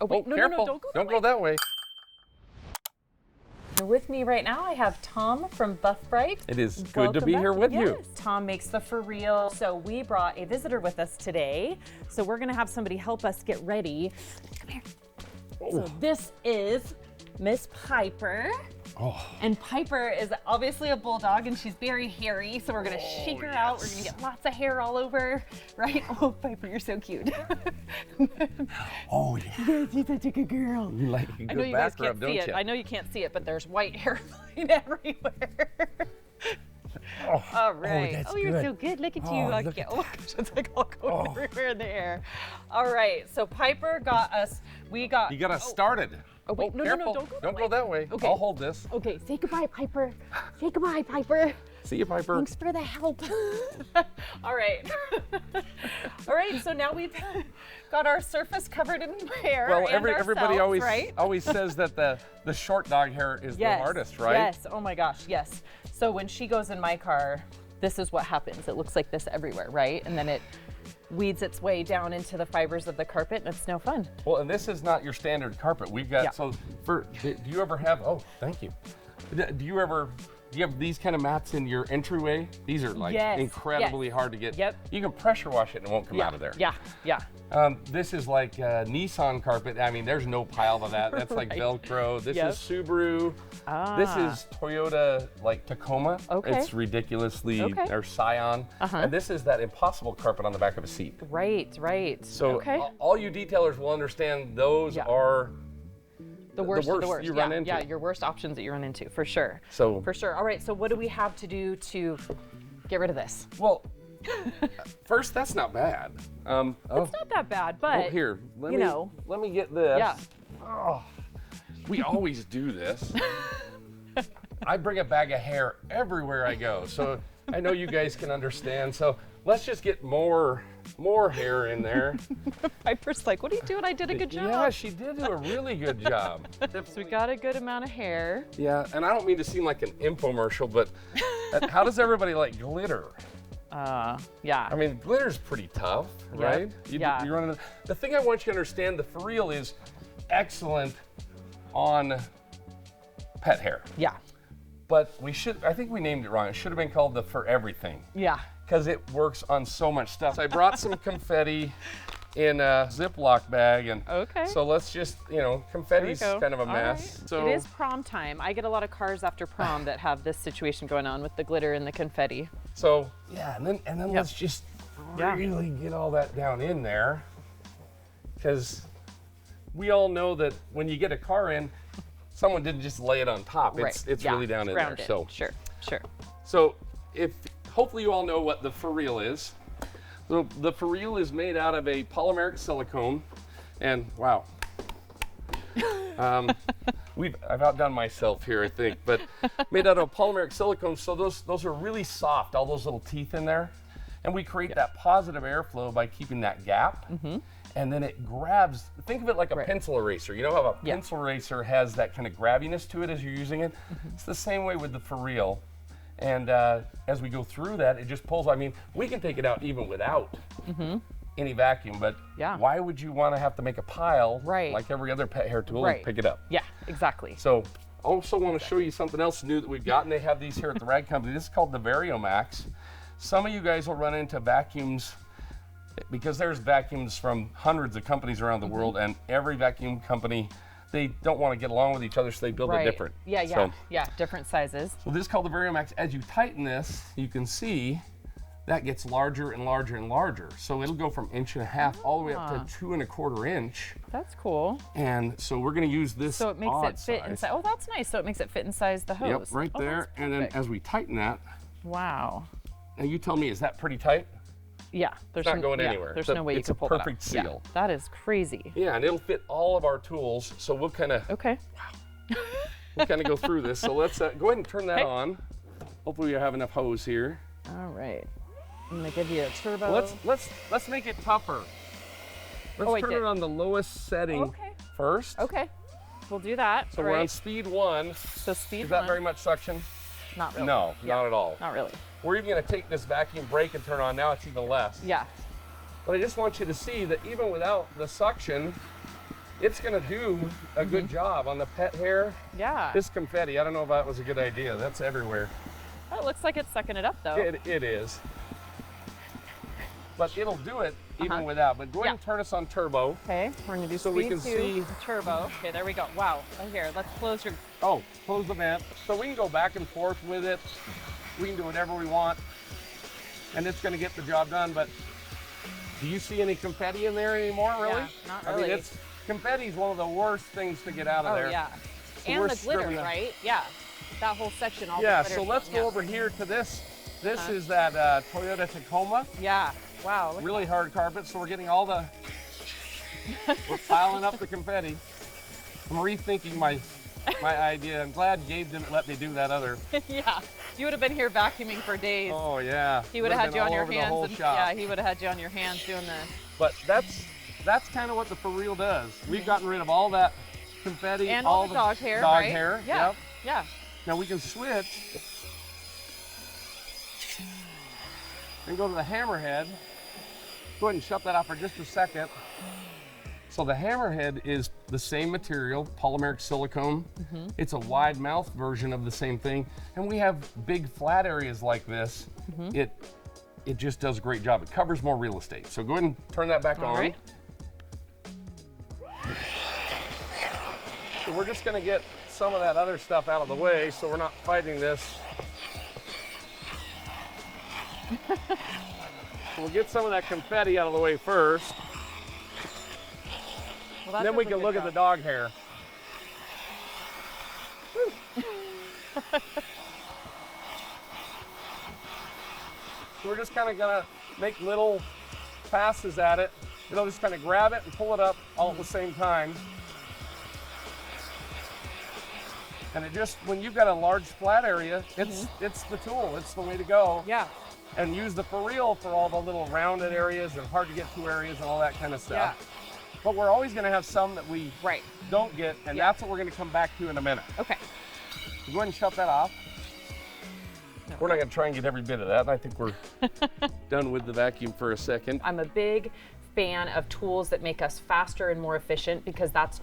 Oh, wait, no, careful. don't go that way. With me right now, I have Tom from Buff Brite. It is good to be here with you. Tom makes the for real. So we brought a visitor with us today. So we're gonna have somebody help us get ready. Come here. So this is Miss Piper. Oh. And Piper is obviously a bulldog and she's very hairy. So we're gonna shake her out. We're gonna get lots of hair all over, right? Oh, Piper, you're so cute. Oh, yeah. She's such a good girl. You like a I know good you guys back rub, can't don't see you? it. I know you can't see it, but there's white hair flying everywhere. All right. that's you're good. so good. Look at you. Oh, Oh, look at my gosh, it's like all going everywhere in the air. All right. So Piper got us. You got us started. Oh, wait, no, careful. don't go that way. Okay. I'll hold this. Okay, say goodbye, Piper. Say goodbye, Piper. See you, Piper. Thanks for the help. All right. All right, so now we've got our surface covered in hair. Well, and everybody ourselves, always says that the short dog hair is the hardest, right? Yes, oh my gosh, yes. So when she goes in my car, this is what happens. It looks like this everywhere, right? And then it weeds its way down into the fibers of the carpet and it's no fun. Well, and this is not your standard carpet. We've got, do you ever have, thank you. Do you have these kind of mats in your entryway? These are like incredibly hard to get. Yep. You can pressure wash it and it won't come out of there. Yeah, yeah. This is like Nissan carpet. I mean, there's no pile of that. That's like Velcro. This is Subaru. This is Toyota, like Tacoma. Okay. It's ridiculously, or Scion. And this is that impossible carpet on the back of a seat. Right, right. So all you detailers will understand those are the worst you run into. Yeah, your worst options that you run into, for sure. So for sure. All right, so what do we have to do to get rid of this? Well, first, that's not bad. It's not that bad, but here, let me get this. Yeah. Oh, we always do this. I bring a bag of hair everywhere I go, so I know you guys can understand. So let's just get more hair in there. Piper's like, what are you doing? I did a good job. Yeah, she did do a really good job. So we got a good amount of hair. Yeah, and I don't mean to seem like an infomercial, but how does everybody like glitter? Yeah. I mean, glitter's pretty tough, right? You run the thing I want you to understand, the for real is excellent on pet hair. Yeah. But I think we named it wrong. It should have been called the for everything. Yeah. Because it works on so much stuff. So I brought some confetti in a Ziploc bag, and so let's just, confetti's kind of a mess. Right. So it is prom time. I get a lot of cars after prom that have this situation going on with the glitter and the confetti. So and then let's just really get all that down in there, because we all know that when you get a car in, someone didn't just lay it on top. It's really down in there. So sure. So hopefully you all know what the for real is. So the for real is made out of a polymeric silicone, and wow. I've outdone myself here, I think, but made out of polymeric silicone, so those are really soft, all those little teeth in there. And we create that positive airflow by keeping that gap. And then it grabs, think of it like a pencil eraser. You know how a pencil eraser has that kind of grabbiness to it as you're using it? It's the same way with the for real. And as we go through that, it just pulls. I mean, we can take it out even without any vacuum, but why would you want to have to make a pile like every other pet hair tool and pick it up? Yeah, exactly. So also want to show you something else new that we've got, and they have these here at the Rag Company. This is called the Variomax. Some of you guys will run into vacuums, because there's vacuums from hundreds of companies around the world, and every vacuum company, they don't want to get along with each other, so they build it different. Yeah, different sizes. So this is called the Variomax. As you tighten this, you can see that gets larger and larger and larger. So it'll go from 1.5 inches all the way up to 2.25 inches. That's cool. And so we're going to use this. So it makes it fit inside. Oh, that's nice. So it makes it fit inside the hose. Yep, right there. And then as we tighten that. Wow. Now you tell me, is that pretty tight? Yeah, it's not going anywhere. There's no way you can pull it out. It's a perfect seal. Yeah, that is crazy. Yeah, and it'll fit all of our tools. So we'll kind of we'll kind of go through this. So let's go ahead and turn that on. Hopefully we have enough hose here. All right, I'm gonna give you a turbo. Let's make it tougher. Let's turn it on the lowest setting first. Okay, we'll do that. So we're on speed 1. So speed 1. Is that very much suction? Not really. No, not at all. Not really. We're even going to take this vacuum brake and turn on. Now it's even less. Yeah. But I just want you to see that even without the suction, it's gonna do a good job on the pet hair. Yeah. This confetti, I don't know if that was a good idea. That's everywhere. Oh, it looks like it's sucking it up though. It is. But it'll do it even without. But go ahead and turn us on turbo. Okay, we're gonna do so speed we can 2, see turbo. Okay, there we go. Wow, right here. Let's close your. Oh, close the vent. So we can go back and forth with it. We can do whatever we want. And it's gonna get the job done. But do you see any confetti in there anymore, really? Yeah, not really. I mean, confetti's one of the worst things to get out of there. Oh, yeah. So and the glitter, right? Yeah. That whole section, all the glitter. So let's go over here to this. This is that Toyota Tacoma. Yeah. Wow. Really hard carpet, so we're getting all the, we're piling up the confetti. I'm rethinking my idea. I'm glad Gabe didn't let me do that other. Yeah, you would have been here vacuuming for days. Oh yeah. He would have had you on your hands. Yeah, he would have had you on your hands doing this. But that's kind of what the For Real does. We've gotten rid of all that confetti, and all the dog hair. Dog right? hair. Yeah. Yep. Yeah. Now we can switch and go to the hammerhead. Go ahead and shut that off for just a second. So the hammerhead is the same material, polymeric silicone. It's a wide mouth version of the same thing. And we have big flat areas like this. It just does a great job. It covers more real estate. So go ahead and turn that back on. Right. So we're just gonna get some of that other stuff out of the way so we're not fighting this. We'll get some of that confetti out of the way first. Well, then we can look at the dog hair. So we're just kind of gonna make little passes at it. It'll just kind of grab it and pull it up all at the same time. And it just, when you've got a large flat area, it's the tool, it's the way to go. Yeah. And use the For Real for all the little rounded areas and hard to get to areas and all that kind of stuff. Yeah. But we're always gonna have some that we don't get, and that's what we're gonna come back to in a minute. Okay. So go ahead and shut that off. No. We're not gonna try and get every bit of that. I think we're done with the vacuum for a second. I'm a big fan of tools that make us faster and more efficient because that's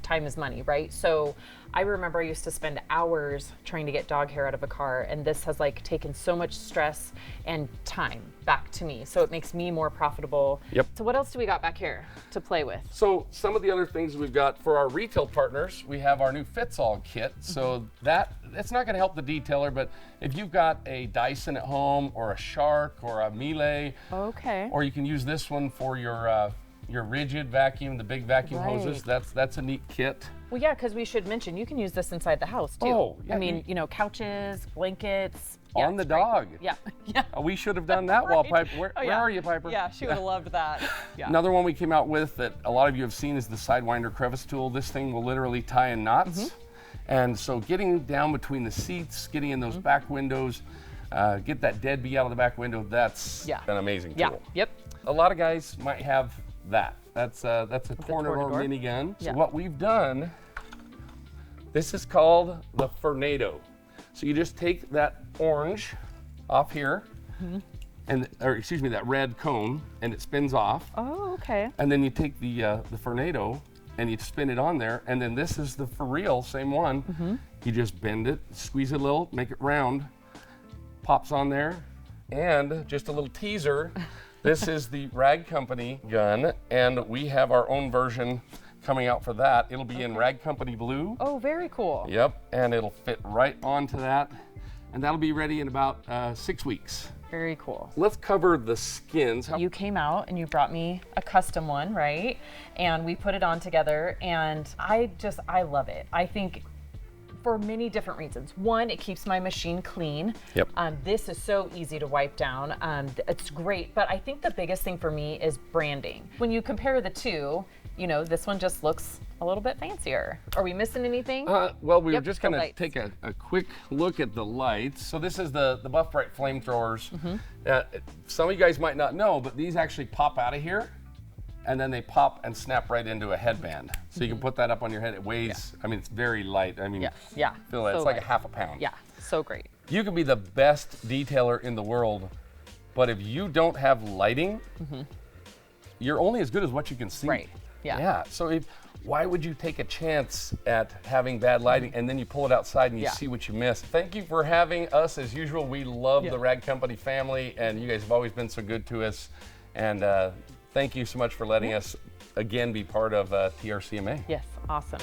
time is money, right? So I remember I used to spend hours trying to get dog hair out of a car, and this has like taken so much stress and time back to me. So it makes me more profitable. Yep. So what else do we got back here to play with? So some of the other things we've got for our retail partners, we have our new Fits All kit. So it's not gonna help the detailer, but if you've got a Dyson at home or a Shark or a Miele, or you can use this one for your rigid vacuum, the big vacuum hoses. That's a neat kit. Well, yeah, because we should mention you can use this inside the house too. Oh, yeah. I mean, you know, couches, blankets. On the dog. Yeah. Yeah. We should have done that while Piper. Where are you, Piper? Yeah, she would have loved that. Yeah. Another one we came out with that a lot of you have seen is the Sidewinder crevice tool. This thing will literally tie in knots. And so getting down between the seats, getting in those back windows, get that dead bee out of the back window, that's an amazing tool. Yep. A lot of guys might have that. That's a Tornado minigun. So what we've done, this is called the Furnado. So you just take that orange off here, that red cone, and it spins off. Oh, okay. And then you take the Furnado and you spin it on there, and then this is the For Real, same one. You just bend it, squeeze it a little, make it round, pops on there, and just a little teaser. This is the Rag Company gun, and we have our own version coming out for that. It'll be in Rag Company blue. Oh, very cool. Yep, and it'll fit right onto that, and that'll be ready in about 6 weeks. Very cool. Let's cover the skins. You came out and you brought me a custom one, right? And we put it on together, and I love it. I think for many different reasons. One, it keeps my machine clean. Yep. This is so easy to wipe down. It's great, but I think the biggest thing for me is branding. When you compare the two, you know, this one just looks a little bit fancier. Are we missing anything? Well, we were just gonna take a quick look at the lights. So this is the Buff Brite flamethrowers. Some of you guys might not know, but these actually pop out of here, and then they pop and snap right into a headband. So you can put that up on your head. It weighs, I mean, it's very light. I mean, feel it. It's like a half a pound. Yeah, so great. You can be the best detailer in the world, but if you don't have lighting, you're only as good as what you can see. Right. Yeah. Yeah. So why would you take a chance at having bad lighting and then you pull it outside and you see what you miss? Thank you for having us. As usual, we love the Rag Company family, and you guys have always been so good to us. And thank you so much for letting us again be part of TRCMA. Yes, awesome.